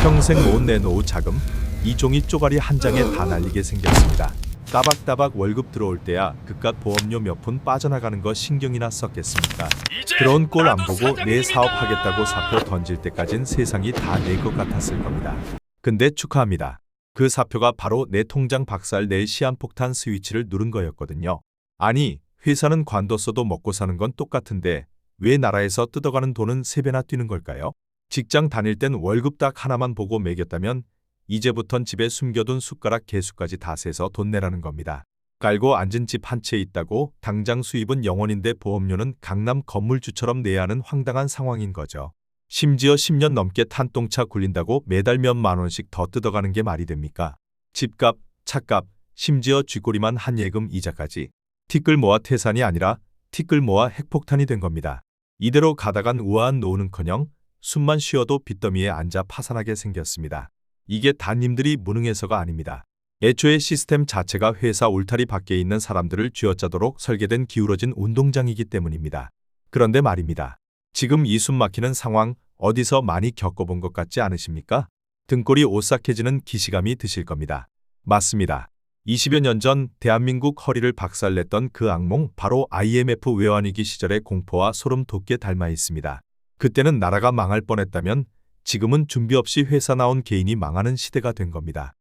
평생 모은 내 노후 자금, 이 종이 쪼가리 한 장에 다 날리게 생겼습니다. 따박따박 월급 들어올 때야 그깟 보험료 몇 푼 빠져나가는 거 신경이나 썼겠습니까? 들어온 꼴 안 보고 내 사업하겠다고 사표 던질 때까진 세상이 다 내 것 같았을 겁니다. 근데 축하합니다. 그 사표가 바로 내 통장 박살 낼 시한폭탄 스위치를 누른 거였거든요. 아니, 회사는 관뒀어도 먹고 사는 건 똑같은데 왜 나라에서 뜯어가는 돈은 3배나 뛰는 걸까요? 직장 다닐 땐 월급 딱 하나만 보고 매겼다면 이제부턴 집에 숨겨둔 숟가락 개수까지 다 세서 돈 내라는 겁니다. 깔고 앉은 집 한 채 있다고 당장 수입은 0원인데 보험료는 강남 건물주처럼 내야 하는 황당한 상황인 거죠. 심지어 10년 넘게 탄 똥차 굴린다고 매달 몇만 원씩 더 뜯어가는 게 말이 됩니까? 집값, 차값, 심지어 쥐꼬리만 한 예금 이자까지. 티끌 모아 태산이 아니라 티끌 모아 핵폭탄이 된 겁니다. 이대로 가다간 우아한 노후는커녕 숨만 쉬어도 빚더미에 앉아 파산하게 생겼습니다. 이게 단님들이 무능해서가 아닙니다. 애초에 시스템 자체가 회사 울타리 밖에 있는 사람들을 쥐어짜도록 설계된 기울어진 운동장이기 때문입니다. 그런데 말입니다. 지금 이 숨막히는 상황 어디서 많이 겪어본 것 같지 않으십니까? 등골이 오싹해지는 기시감이 드실 겁니다. 맞습니다. 20여 년 전 대한민국 허리를 박살냈던 그 악몽 바로 IMF 외환위기 시절의 공포와 소름 돋게 닮아 있습니다. 그때는 나라가 망할 뻔했다면 지금은 준비 없이 회사 나온 개인이 망하는 시대가 된 겁니다.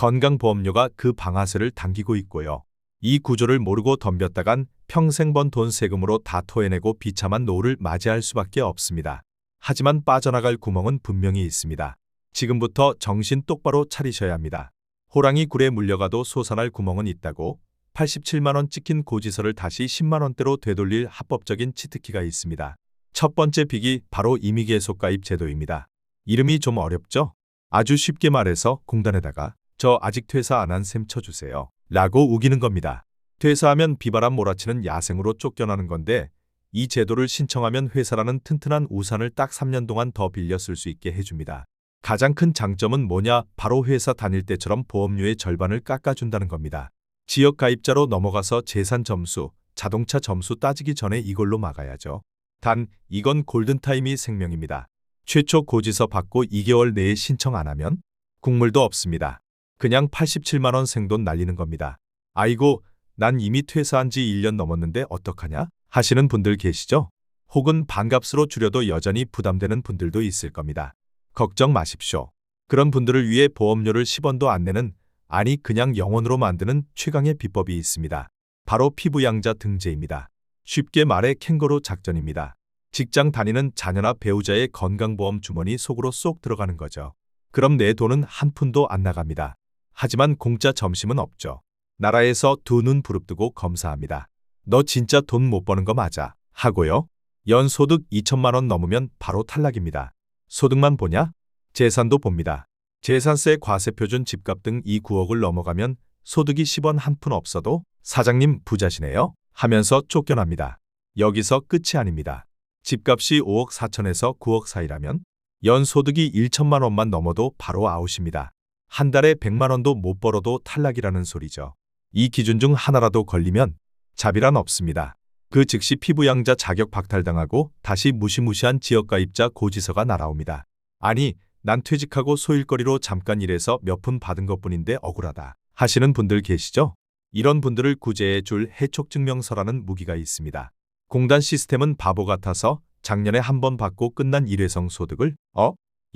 건강보험료가 그 방아쇠를 당기고 있고요. 이 구조를 모르고 덤볐다간 평생 번 돈 세금으로 다 토해내고 비참한 노후를 맞이할 수밖에 없습니다. 하지만 빠져나갈 구멍은 분명히 있습니다. 지금부터 정신 똑바로 차리셔야 합니다. 호랑이 굴에 물려가도 솟아날 구멍은 있다고 87만 원 찍힌 고지서를 다시 10만 원대로 되돌릴 합법적인 치트키가 있습니다. 첫 번째 빅이 바로 임의계속가입 제도입니다. 이름이 좀 어렵죠? 아주 쉽게 말해서 공단에다가 저 아직 퇴사 안 한 셈 쳐주세요 라고 우기는 겁니다. 퇴사하면 비바람 몰아치는 야생으로 쫓겨나는 건데 이 제도를 신청하면 회사라는 튼튼한 우산을 딱 3년 동안 더 빌려 쓸 수 있게 해줍니다. 가장 큰 장점은 뭐냐? 바로 회사 다닐 때처럼 보험료의 절반을 깎아준다는 겁니다. 지역가입자로 넘어가서 재산 점수, 자동차 점수 따지기 전에 이걸로 막아야죠. 단, 이건 골든타임이 생명입니다. 최초 고지서 받고 2개월 내에 신청 안 하면 국물도 없습니다. 그냥 87만 원 생돈 날리는 겁니다. 아이고, 난 이미 퇴사한 지 1년 넘었는데 어떡하냐? 하시는 분들 계시죠? 혹은 반값으로 줄여도 여전히 부담되는 분들도 있을 겁니다. 걱정 마십시오. 그런 분들을 위해 보험료를 10원도 안 내는, 아니 그냥 0원으로 만드는 최강의 비법이 있습니다. 바로 피부양자 등재입니다. 쉽게 말해 캥거루 작전입니다. 직장 다니는 자녀나 배우자의 건강보험 주머니 속으로 쏙 들어가는 거죠. 그럼 내 돈은 한 푼도 안 나갑니다. 하지만 공짜 점심은 없죠. 나라에서 두 눈 부릅뜨고 검사합니다. 너 진짜 돈 못 버는 거 맞아? 하고요. 연소득 2천만 원 넘으면 바로 탈락입니다. 소득만 보냐? 재산도 봅니다. 재산세 과세표준 집값 등 이 9억을 넘어가면 소득이 10원 한 푼 없어도 사장님 부자시네요 하면서 쫓겨납니다. 여기서 끝이 아닙니다. 집값이 5억 4천에서 9억 사이라면 연소득이 1천만 원만 넘어도 바로 아웃입니다. 한 달에 100만 원도 못 벌어도 탈락이라는 소리죠. 이 기준 중 하나라도 걸리면 자비란 없습니다. 그 즉시 피부양자 자격 박탈당하고 다시 무시무시한 지역가입자 고지서가 날아옵니다. 아니, 난 퇴직하고 소일거리로 잠깐 일해서 몇 푼 받은 것뿐인데 억울하다 하시는 분들 계시죠? 이런 분들을 구제해 줄 해촉증명서라는 무기가 있습니다. 공단 시스템은 바보 같아서 작년에 한 번 받고 끝난 일회성 소득을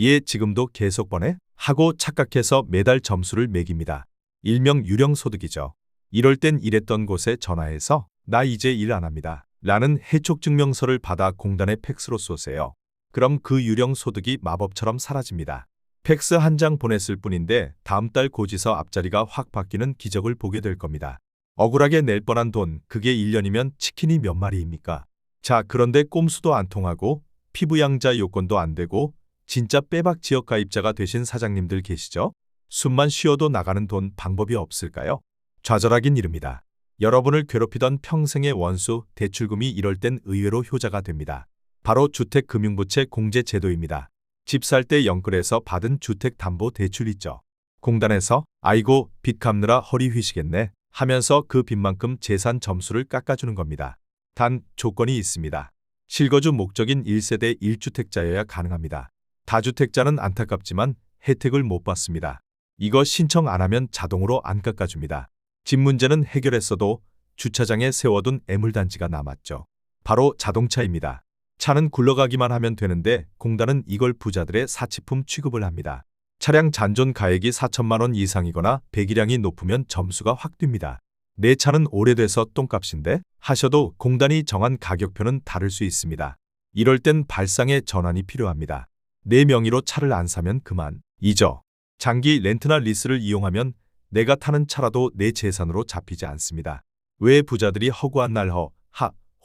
얘 지금도 계속 버네? 하고 착각해서 매달 점수를 매깁니다. 일명 유령소득이죠. 이럴 땐 일했던 곳에 전화해서 나 이제 일 안 합니다 라는 해촉증명서를 받아 공단에 팩스로 쏘세요. 그럼 그 유령소득이 마법처럼 사라집니다. 팩스 한 장 보냈을 뿐인데 다음 달 고지서 앞자리가 확 바뀌는 기적을 보게 될 겁니다. 억울하게 낼 뻔한 돈, 그게 1년이면 치킨이 몇 마리입니까? 자, 그런데 꼼수도 안 통하고 피부양자 요건도 안 되고 진짜 빼박 지역가입자가 되신 사장님들 계시죠? 숨만 쉬어도 나가는 돈 방법이 없을까요? 좌절하긴 이릅니다. 여러분을 괴롭히던 평생의 원수, 대출금이 이럴 땐 의외로 효자가 됩니다. 바로 주택금융부채 공제제도입니다. 집 살 때 영끌에서 받은 주택담보대출 있죠. 공단에서 아이고 빚 갚느라 허리 휘시겠네 하면서 그 빚만큼 재산 점수를 깎아주는 겁니다. 단 조건이 있습니다. 실거주 목적인 1세대 1주택자여야 가능합니다. 다주택자는 안타깝지만 혜택을 못 받습니다. 이거 신청 안 하면 자동으로 안 깎아줍니다. 집 문제는 해결했어도 주차장에 세워둔 애물단지가 남았죠. 바로 자동차입니다. 차는 굴러가기만 하면 되는데 공단은 이걸 부자들의 사치품 취급을 합니다. 차량 잔존 가액이 4천만 원 이상이거나 배기량이 높으면 점수가 확 뜁니다. 내 차는 오래돼서 똥값인데 하셔도 공단이 정한 가격표는 다를 수 있습니다. 이럴 땐 발상의 전환이 필요합니다. 내 명의로 차를 안 사면 그만이죠. 장기 렌트나 리스를 이용하면 내가 타는 차라도 내 재산으로 잡히지 않습니다. 왜 부자들이 허구한 날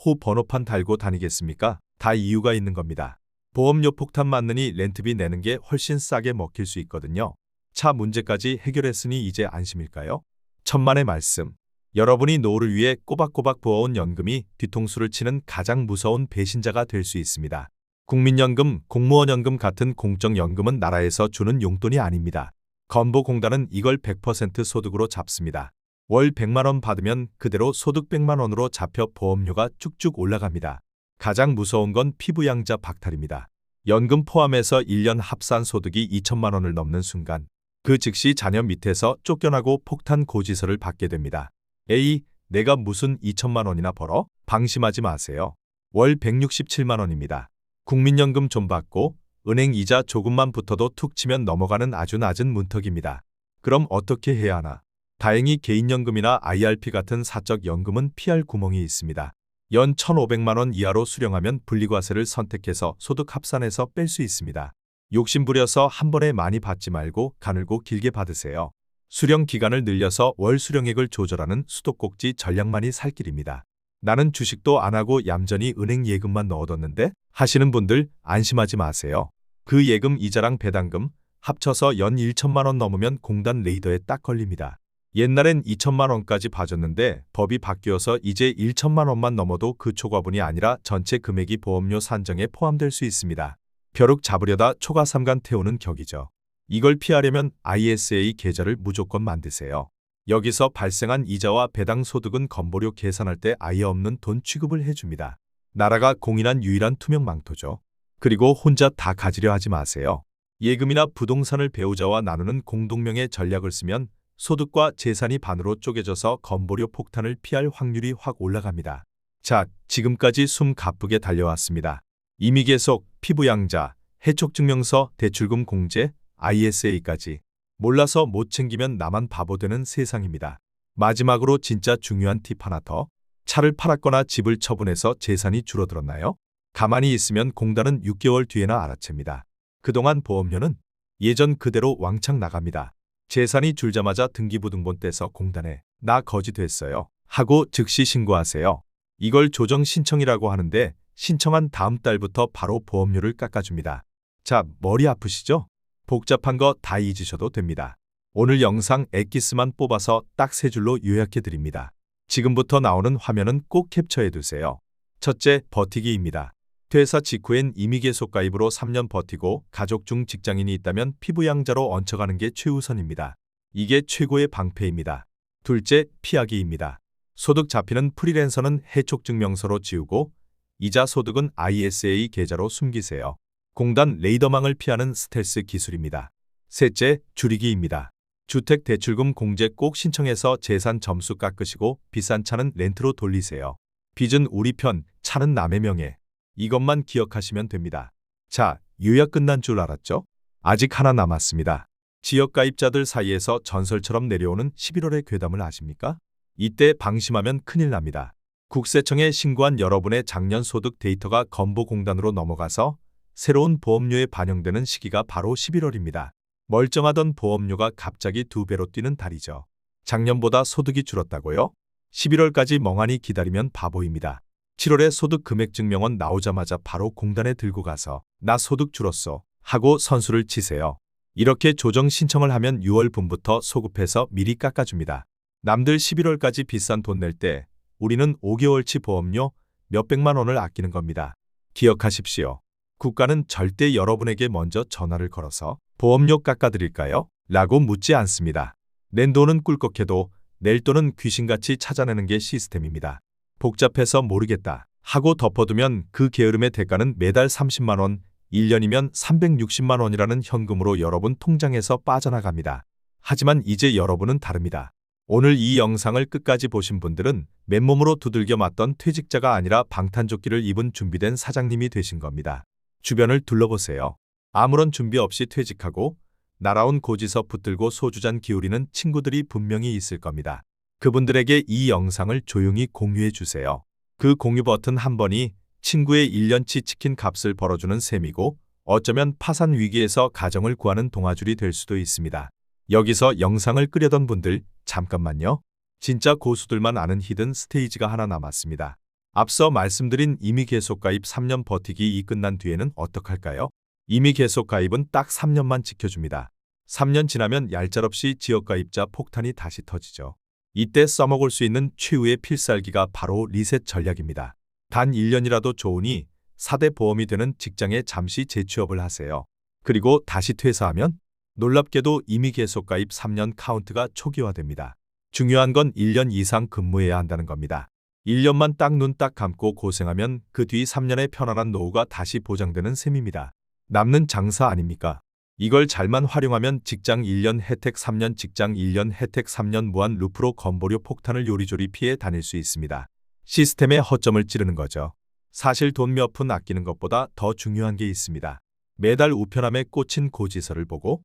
호 번호판 달고 다니겠습니까? 다 이유가 있는 겁니다. 보험료 폭탄 맞느니 렌트비 내는 게 훨씬 싸게 먹힐 수 있거든요. 차 문제까지 해결했으니 이제 안심일까요? 천만의 말씀. 여러분이 노후를 위해 꼬박꼬박 부어온 연금이 뒤통수를 치는 가장 무서운 배신자가 될 수 있습니다. 국민연금, 공무원연금 같은 공적연금은 나라에서 주는 용돈이 아닙니다. 건보공단은 이걸 100% 소득으로 잡습니다. 월 100만 원 받으면 그대로 소득 100만 원으로 잡혀 보험료가 쭉쭉 올라갑니다. 가장 무서운 건 피부양자 박탈입니다. 연금 포함해서 1년 합산 소득이 2천만 원을 넘는 순간 그 즉시 자녀 밑에서 쫓겨나고 폭탄 고지서를 받게 됩니다. 에이, 내가 무슨 2천만 원이나 벌어? 방심하지 마세요. 월 167만 원입니다. 국민연금 좀 받고 은행 이자 조금만 붙어도 툭 치면 넘어가는 아주 낮은 문턱입니다. 그럼 어떻게 해야 하나? 다행히 개인연금이나 IRP 같은 사적 연금은 피할 구멍이 있습니다. 연 1,500만 원 이하로 수령하면 분리과세를 선택해서 소득 합산해서 뺄 수 있습니다. 욕심부려서 한 번에 많이 받지 말고 가늘고 길게 받으세요. 수령 기간을 늘려서 월 수령액을 조절하는 수도꼭지 전략만이 살 길입니다. 나는 주식도 안 하고 얌전히 은행 예금만 넣어뒀는데 하시는 분들 안심하지 마세요. 그 예금 이자랑 배당금 합쳐서 연 1천만 원 넘으면 공단 레이더에 딱 걸립니다. 옛날엔 2천만 원까지 봐줬는데 법이 바뀌어서 이제 1천만 원만 넘어도 그 초과분이 아니라 전체 금액이 보험료 산정에 포함될 수 있습니다. 벼룩 잡으려다 초과 삼간 태우는 격이죠. 이걸 피하려면 ISA 계좌를 무조건 만드세요. 여기서 발생한 이자와 배당 소득은 건보료 계산할 때 아예 없는 돈 취급을 해줍니다. 나라가 공인한 유일한 투명 망토죠. 그리고 혼자 다 가지려 하지 마세요. 예금이나 부동산을 배우자와 나누는 공동명의 전략을 쓰면 소득과 재산이 반으로 쪼개져서 건보료 폭탄을 피할 확률이 확 올라갑니다. 자, 지금까지 숨 가쁘게 달려왔습니다. 이미 계속 피부양자, 해촉증명서, 대출금 공제, ISA까지 몰라서 못 챙기면 나만 바보 되는 세상입니다. 마지막으로 진짜 중요한 팁 하나 더. 차를 팔았거나 집을 처분해서 재산이 줄어들었나요? 가만히 있으면 공단은 6개월 뒤에나 알아챕니다. 그동안 보험료는 예전 그대로 왕창 나갑니다. 재산이 줄자마자 등기부등본 떼서 공단에 나 거지 됐어요 하고 즉시 신고하세요. 이걸 조정 신청이라고 하는데 신청한 다음 달부터 바로 보험료를 깎아줍니다. 자, 머리 아프시죠? 복잡한 거 다 잊으셔도 됩니다. 오늘 영상 엑기스만 뽑아서 딱 3줄로 요약해 드립니다. 지금부터 나오는 화면은 꼭 캡처해 두세요. 첫째, 버티기입니다. 퇴사 직후엔 임의 계속 가입으로 3년 버티고 가족 중 직장인이 있다면 피부양자로 얹혀가는 게 최우선입니다. 이게 최고의 방패입니다. 둘째, 피하기입니다. 소득 잡히는 프리랜서는 해촉증명서로 지우고 이자 소득은 ISA 계좌로 숨기세요. 공단 레이더망을 피하는 스텔스 기술입니다. 셋째, 줄이기입니다. 주택대출금 공제 꼭 신청해서 재산 점수 깎으시고 비싼 차는 렌트로 돌리세요. 빚은 우리 편, 차는 남의 명예. 이것만 기억하시면 됩니다. 자, 요약 끝난 줄 알았죠? 아직 하나 남았습니다. 지역가입자들 사이에서 전설처럼 내려오는 11월의 괴담을 아십니까? 이때 방심하면 큰일 납니다. 국세청에 신고한 여러분의 작년 소득 데이터가 건보공단으로 넘어가서 새로운 보험료에 반영되는 시기가 바로 11월입니다. 멀쩡하던 보험료가 갑자기 2배로 뛰는 달이죠. 작년보다 소득이 줄었다고요? 11월까지 멍하니 기다리면 바보입니다. 7월에 소득금액증명원 나오자마자 바로 공단에 들고 가서 나 소득 줄었어 하고 선수를 치세요. 이렇게 조정 신청을 하면 6월분부터 소급해서 미리 깎아줍니다. 남들 11월까지 비싼 돈 낼 때 우리는 5개월치 보험료 몇백만 원을 아끼는 겁니다. 기억하십시오. 국가는 절대 여러분에게 먼저 전화를 걸어서 보험료 깎아드릴까요? 라고 묻지 않습니다. 낸 돈은 꿀꺽해도 낼 돈은 귀신같이 찾아내는 게 시스템입니다. 복잡해서 모르겠다 하고 덮어두면 그 게으름의 대가는 매달 30만 원, 1년이면 360만 원이라는 현금으로 여러분 통장에서 빠져나갑니다. 하지만 이제 여러분은 다릅니다. 오늘 이 영상을 끝까지 보신 분들은 맨몸으로 두들겨 맞던 퇴직자가 아니라 방탄조끼를 입은 준비된 사장님이 되신 겁니다. 주변을 둘러보세요. 아무런 준비 없이 퇴직하고 날아온 고지서 붙들고 소주잔 기울이는 친구들이 분명히 있을 겁니다. 그분들에게 이 영상을 조용히 공유해 주세요. 그 공유 버튼 한 번이 친구의 1년치 치킨 값을 벌어주는 셈이고 어쩌면 파산 위기에서 가정을 구하는 동아줄이 될 수도 있습니다. 여기서 영상을 끄려던 분들 잠깐만요. 진짜 고수들만 아는 히든 스테이지가 하나 남았습니다. 앞서 말씀드린 임의 계속 가입 3년 버티기 이 끝난 뒤에는 어떡할까요? 임의 계속 가입은 딱 3년만 지켜줍니다. 3년 지나면 얄짤없이 지역가입자 폭탄이 다시 터지죠. 이때 써먹을 수 있는 최후의 필살기가 바로 리셋 전략입니다. 단 1년이라도 좋으니 4대 보험이 되는 직장에 잠시 재취업을 하세요. 그리고 다시 퇴사하면 놀랍게도 임의 계속 가입 3년 카운트가 초기화됩니다. 중요한 건 1년 이상 근무해야 한다는 겁니다. 1년만 딱 눈 딱 감고 고생하면 그 뒤 3년의 편안한 노후가 다시 보장되는 셈입니다. 남는 장사 아닙니까? 이걸 잘만 활용하면 직장 1년 혜택 3년 직장 1년 혜택 3년 무한 루프로 건보료 폭탄을 요리조리 피해 다닐 수 있습니다. 시스템의 허점을 찌르는 거죠. 사실 돈 몇 푼 아끼는 것보다 더 중요한 게 있습니다. 매달 우편함에 꽂힌 고지서를 보고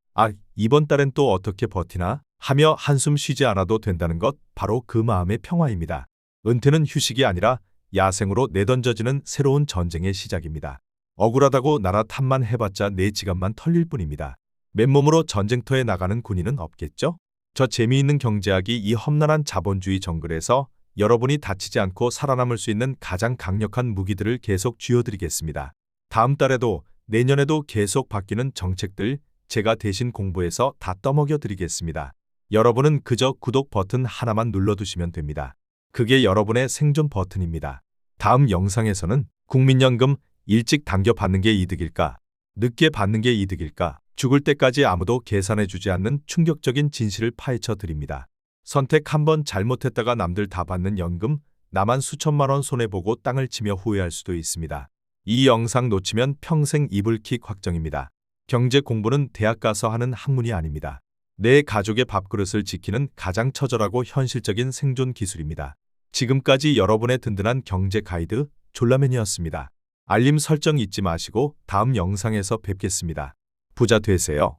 이번 달엔 또 어떻게 버티나 하며 한숨 쉬지 않아도 된다는 것 바로 그 마음의 평화입니다. 은퇴는 휴식이 아니라 야생으로 내던져지는 새로운 전쟁의 시작입니다. 억울하다고 나라 탓만 해봤자 내 지갑만 털릴 뿐입니다. 맨몸으로 전쟁터에 나가는 군인은 없겠죠? 저 재미있는 경제학이 이 험난한 자본주의 정글에서 여러분이 다치지 않고 살아남을 수 있는 가장 강력한 무기들을 계속 쥐어드리겠습니다. 다음 달에도 내년에도 계속 바뀌는 정책들 제가 대신 공부해서 다 떠먹여 드리겠습니다. 여러분은 그저 구독 버튼 하나만 눌러두시면 됩니다. 그게 여러분의 생존 버튼입니다. 다음 영상에서는 국민연금 일찍 당겨 받는 게 이득일까? 늦게 받는 게 이득일까? 죽을 때까지 아무도 계산해주지 않는 충격적인 진실을 파헤쳐 드립니다. 선택 한번 잘못했다가 남들 다 받는 연금, 나만 수천만 원 손해보고 땅을 치며 후회할 수도 있습니다. 이 영상 놓치면 평생 이불킥 확정입니다. 경제 공부는 대학 가서 하는 학문이 아닙니다. 내 가족의 밥그릇을 지키는 가장 처절하고 현실적인 생존 기술입니다. 지금까지 여러분의 든든한 경제 가이드 졸라맨이었습니다. 알림 설정 잊지 마시고 다음 영상에서 뵙겠습니다. 부자 되세요.